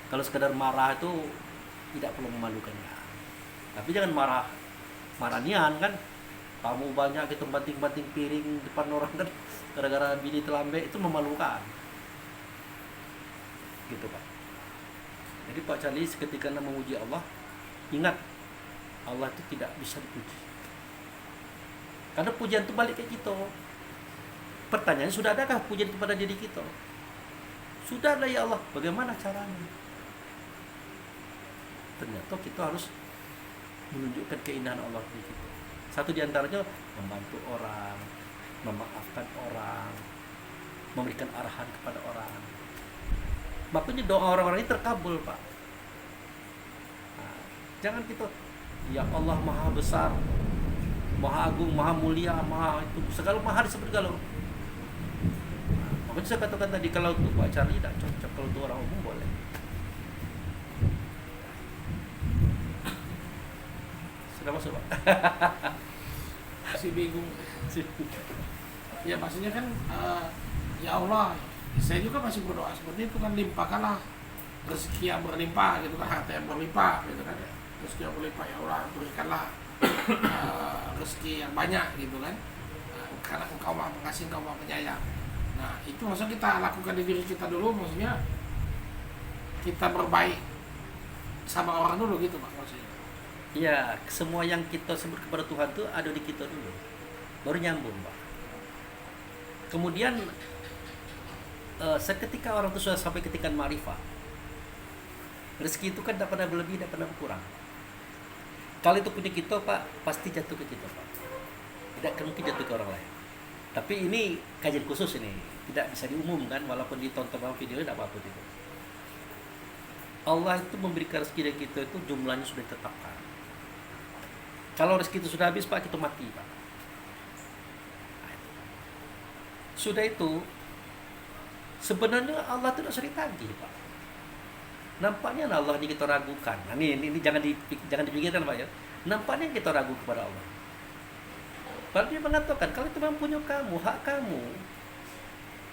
Kalau sekadar marah itu tidak perlu memalukan ya. Tapi jangan marah nian kan. Kamu banyak kita banting-banting piring depan orang kan gara-gara bini terlambat, itu memalukan. Gitu Pak. Jadi Pak Cali ketika memuji Allah, ingat Allah itu tidak bisa dipuji. Karena pujian itu balik ke kita. Pertanyaannya, sudah adakah pujian kepada diri kita? Sudah ada ya Allah, bagaimana caranya? Ternyata kita harus menunjukkan keindahan Allah di kita. Satu di antaranya membantu orang, memaafkan orang, memberikan arahan kepada orang. Makanya doa orang-orang ini terkabul Pak. Nah, jangan kita, ya Allah maha besar, maha agung, maha mulia, maha itu, segala maha disebut kalau. Makanya saya katakan tadi, kalau untuk Pak Charlie tidak cocok, kalau untuk orang umum boleh. Sudah masuk Pak? Si bingung. Ya maksudnya kan ya Allah, saya juga masih berdoa seperti itu kan, limpahkanlah rezeki yang berlimpah gitu kan, harta yang berlimpah gitu kan, rezeki yang berlimpah ya Allah, berikanlah rezeki yang banyak gitu kan, karena Engkau maha pengasih, Engkau maha penyayang. Nah itu maksudnya kita lakukan di diri kita dulu, maksudnya kita berbaik sama orang dulu gitu Pak maksudnya. Ya, semua yang kita sebut kepada Tuhan itu ada di kita dulu, baru nyambung Pak. Kemudian seketika orang itu sudah sampai ke tingkat ma'rifah, rezeki itu kan tidak pernah berlebih, tidak pernah berkurang. Kalau itu punya kita Pak, pasti jatuh ke kita Pak, tidak mungkin jatuh ke orang lain. Tapi ini kajian khusus ini, tidak bisa diumumkan, walaupun ditonton dalam video tidak apa-apa itu. Allah itu memberikan rezeki dari kita itu jumlahnya sudah ditetapkan. Kalau rezeki itu sudah habis Pak, kita mati Pak. Sudah itu, sebenarnya Allah itu tidak sering tagih Pak. Nampaknya Allah ini kita ragukan. Nah, ini jangan dipikirkan Pak ya. Nampaknya kita ragu kepada Allah. Padahal dia mengatakan, kalau itu mempunyai kamu, hak kamu,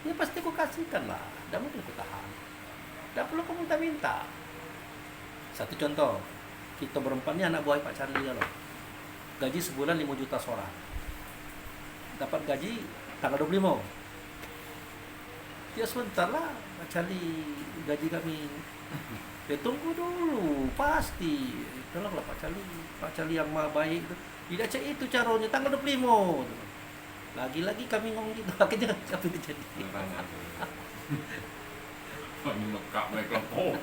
ya pasti aku kasihkan lah. Tidak mungkin aku tahan. Tidak perlu kamu minta-minta. Satu contoh, kita berempat ini anak buah Pak Charlie loh. Gaji sebulan 5 juta seorang. Dapat gaji tanggal 25. Ya sebentar lah Pak Charlie, gaji kami. Ya tunggu dulu, pasti. Tolonglah Pak Charlie yang maha baik itu. Tidak cek itu caranya tanggal 25. Lagi-lagi kami ngomong gitu, akhirnya apa itu jadi? Ini mekak mereka oh.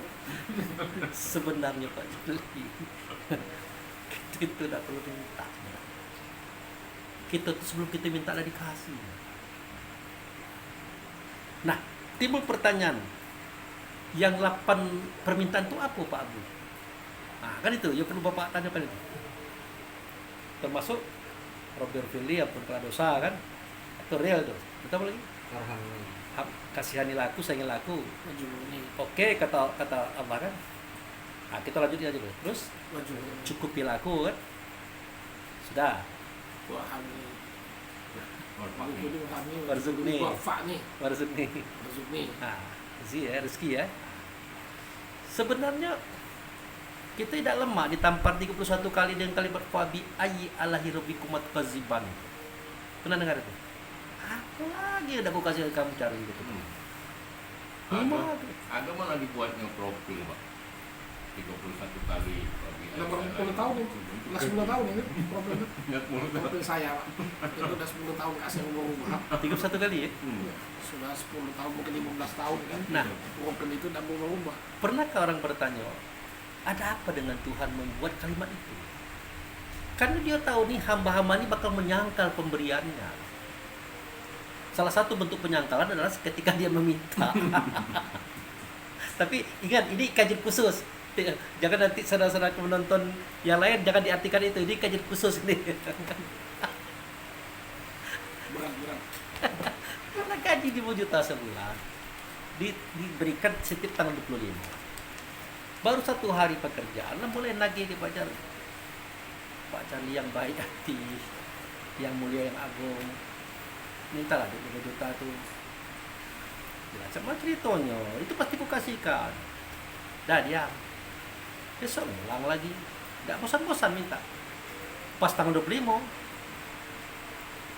Sebenarnya Pak Charlie, kita tidak perlu minta. Kita tuh sebelum kita minta lah dikasih. Nah, timbul pertanyaan, yang 8 permintaan itu apa Pak Abu? Nah, kan itu, ya perlu Bapak tanyakan itu. Termasuk Robert Fili yang telah dosa kan, itu real tuh. Kita apa lagi? Kasihanilah aku, sayangilah aku. Oke, kata Allah kan. Nah, kita lanjut aja dulu. Terus cukupilah aku kan. Sudah. Warzukni. Nah, rezeki ya. Sebenarnya kita tidak lemah ditampar 31 kali dengan kalimat fabi ayyi alahi rabbikumat kaziban. Pernah dengar itu? Apa lagi udah aku kasih kamu cari gitu. Ada malah dibuatnya profil Pak. 31 kali. Udah berapa tahun itu? Udah 10 tahun ini profil saya Pak. Itu udah 10 tahun kasih ubah-ubah. 31 kali ya? Sudah 10 tahun, mungkin 15 tahun kan. Nah, profil itu udah berubah-ubah. Pernahkah orang bertanya, ada apa dengan Tuhan membuat kalimat itu? Karena dia tahu nih hamba-hamba ini bakal menyangkal pemberiannya. Salah satu bentuk penyangkalan adalah ketika dia meminta. Tapi ingat, ini kajian khusus. Jangan nanti saudara-saudara menonton yang lain jangan diartikan itu. Ini kajian khusus nih. Berat. Karena gaji 5 juta sebulan diberikan setiap tanggal 25. Baru 1 hari pekerjaan mulai nagih ke Pak Charlie. Pak Charlie yang baik hati, yang mulia, yang agung, mintalah 5 juta tuh. Ya, sama ceritanya, itu pasti ku kasihkan. Dah diam. Besok ulang lagi. Gak bosan-bosan minta. Pas tanggal 25.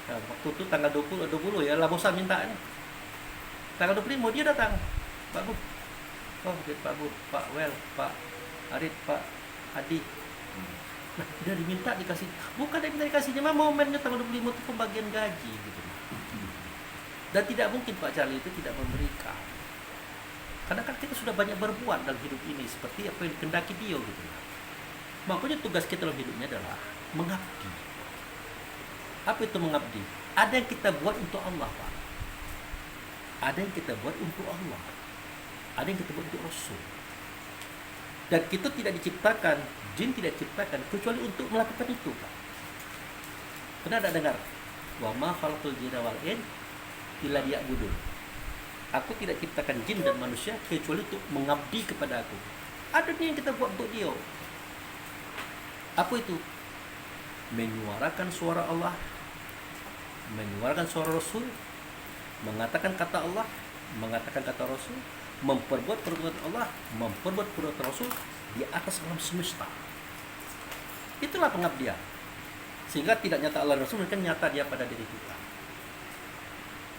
Ya, waktu itu tanggal 20 ya, lah bosan minta nih. Tanggal 25 dia datang. Pak Bu. Oh, Pak Bu, Pak Wel, Pak Arif, Pak Adi. Nah, dia diminta dikasih. Bukan dia minta dikasih, cuma momennya tanggal 25 itu pembagian gaji gitu. Dan tidak mungkin Pak Charlie itu tidak memberikan. Karena kan kita sudah banyak berbuat dalam hidup ini seperti apa yang dikehendaki dia gitu. Makanya tugas kita dalam hidupnya adalah mengabdi. Apa itu mengabdi? Ada yang kita buat untuk Allah, Pak. Ada yang kita buat untuk Allah. Ada yang kita buat untuk Rasul. Dan kita tidak diciptakan, jin tidak diciptakan kecuali untuk melakukan itu, Pak. Pernah ada dengar? Wa ma khalaqul jinna wal ins illa liya'budun. Aku tidak ciptakan jin dan manusia kecuali untuk mengabdi kepada aku. Ada nih yang kita buat untuk dia. Apa itu? Menyuarakan suara Allah, menyuarakan suara Rasul, mengatakan kata Allah, mengatakan kata Rasul, memperbuat perbuatan Allah, memperbuat perbuatan Rasul di atas alam semesta. Itulah pengabdian. Sehingga tidak nyata Allah dan Rasul, melainkan nyata dia pada diri kita.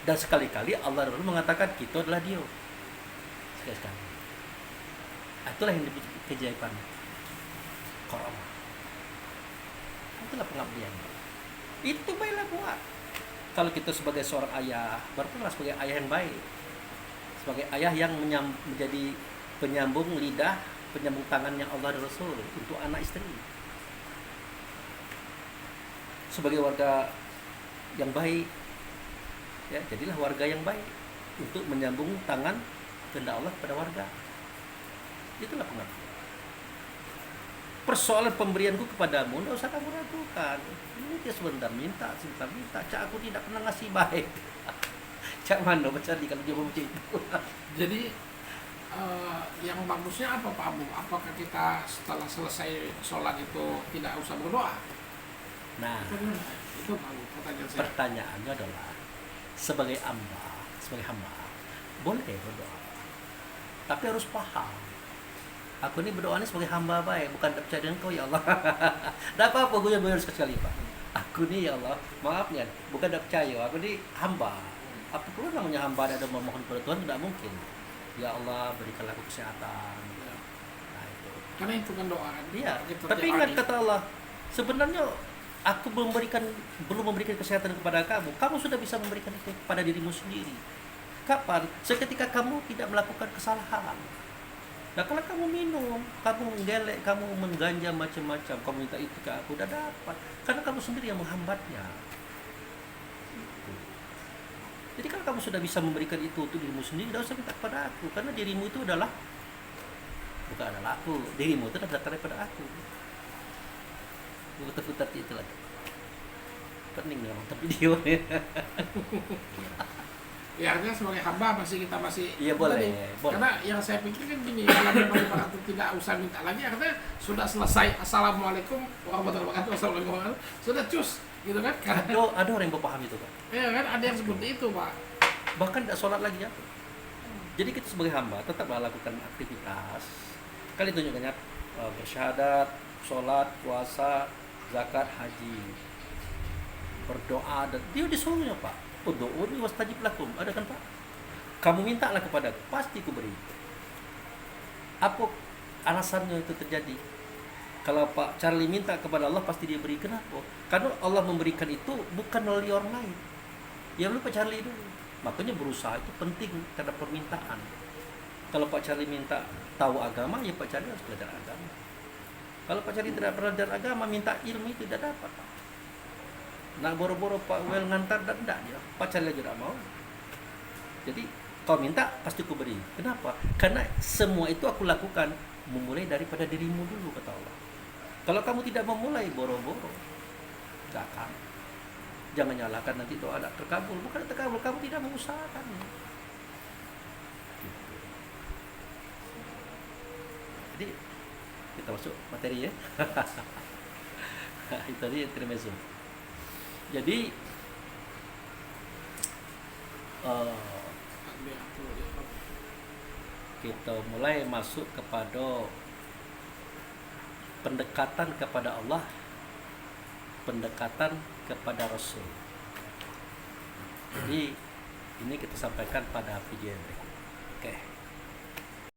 Dan sekali-kali Allah dan Rasul mengatakan kita adalah dia. Sekali-kali. Itulah yang disebut keajaiban karamah. Itulah pengabdian. Itu baiklah buat. Kalau kita sebagai seorang ayah, berarti sebagai ayah yang baik. Sebagai ayah yang menjadi penyambung lidah, penyambung tangannya Allah dan Rasul untuk anak istri. Sebagai warga yang baik, ya, jadilah warga yang baik untuk menyambung tangan kehendak Allah kepada warga. Itulah pengabdian. Persoalan pemberianku kepadamu, tidak usah kamu ragukan. Ini dia sebentar minta. Cak, aku tidak pernah ngasih baik. Cak mana baca di kalau dia mau itu. Jadi yang bagusnya apa Pak Abu? Apakah kita setelah selesai sholat itu tidak usah berdoa? Nah, Itu Pak Abu, pertanyaan saya. pertanyaannya adalah sebagai hamba, boleh berdoa. Tapi harus paham. Aku ini berdoa ini sebagai hamba baik, bukan percaya dengan kau ya Allah. Tidak apa-apa, gue harus sekali Pak. Aku ini ya Allah, maaf ya, bukan tidak percaya. Aku ini hamba. Apa perlu namanya hamba ada memohon kepada Tuhan? Tidak mungkin. Ya Allah, berikanlah aku kesehatan. Nah, itu. Karena itu kan doa kan. Iya. Kita Tapi tiap ingat hari. kata Allah, sebenarnya aku belum memberikan kesehatan kepada kamu. Kamu sudah bisa memberikan itu kepada dirimu sendiri. Kapan? Seketika kamu tidak melakukan kesalahan. Nah, kalau kamu minum, kamu menggelek, kamu mengganja macam-macam, kamu minta itu ke aku, udah dapat. Karena kamu sendiri yang menghambatnya. Jadi kalau kamu sudah bisa memberikan itu untuk dirimu sendiri, tidak usah minta kepada aku. Karena dirimu itu bukan adalah aku. Dirimu itu adalah datang daripada aku. Putar-putar itu lagi. Pening nih nonton video. Ya artinya sebagai hamba kita masih Iya, boleh, tadi. boleh. Karena yang saya pikir kan gini, kalau memang itu tidak usah minta lagi, artinya sudah selesai. Assalamualaikum warahmatullahi wabarakatuh. Assalamualaikum warahmatullahi wabarakatuh. Sudah cus, gitu kan? Karena Ada orang yang berpaham itu kan. ya kan ada yang seperti itu Pak. Bahkan tidak sholat lagi ya. Jadi kita sebagai hamba tetap melakukan aktivitas. Kali tunjukkannya bersyahadat, sholat, puasa, zakat, haji, berdoa, dan dia disuruhnya Pak. Ud'uuni wastajib lakum. Ada kan Pak? Kamu mintalah kepadaku, pasti ku beri. Apa alasannya itu terjadi? Kalau Pak Charlie minta kepada Allah, pasti dia beri. Kenapa? Karena Allah memberikan itu bukan melalui orang lain. Ya lu Pak Charlie dulu. Makanya berusaha itu penting karena permintaan. Kalau Pak Charlie minta tahu agama, ya Pak Charlie harus belajar agama. Kalau Pak Cari tidak belajar agama, minta ilmu itu tidak dapat. Nah boro-boro Pak Wel ngantar dan tidak dia. Pak Cari aja tidak mau. Jadi kau minta pasti ku beri. Kenapa? Karena semua itu aku lakukan memulai daripada dirimu dulu, kata Allah. Kalau kamu tidak memulai, boro-boro tidak akan. Jangan nyalakan nanti doa tidak terkabul. Bukan terkabul, kamu tidak mengusahakan. Gitu. Jadi kita masuk materi ya. Itu tadi intermezzo. Jadi kita mulai masuk kepada pendekatan kepada Allah, pendekatan kepada Rasul. Jadi ini kita sampaikan pada video yang berikut. Oke.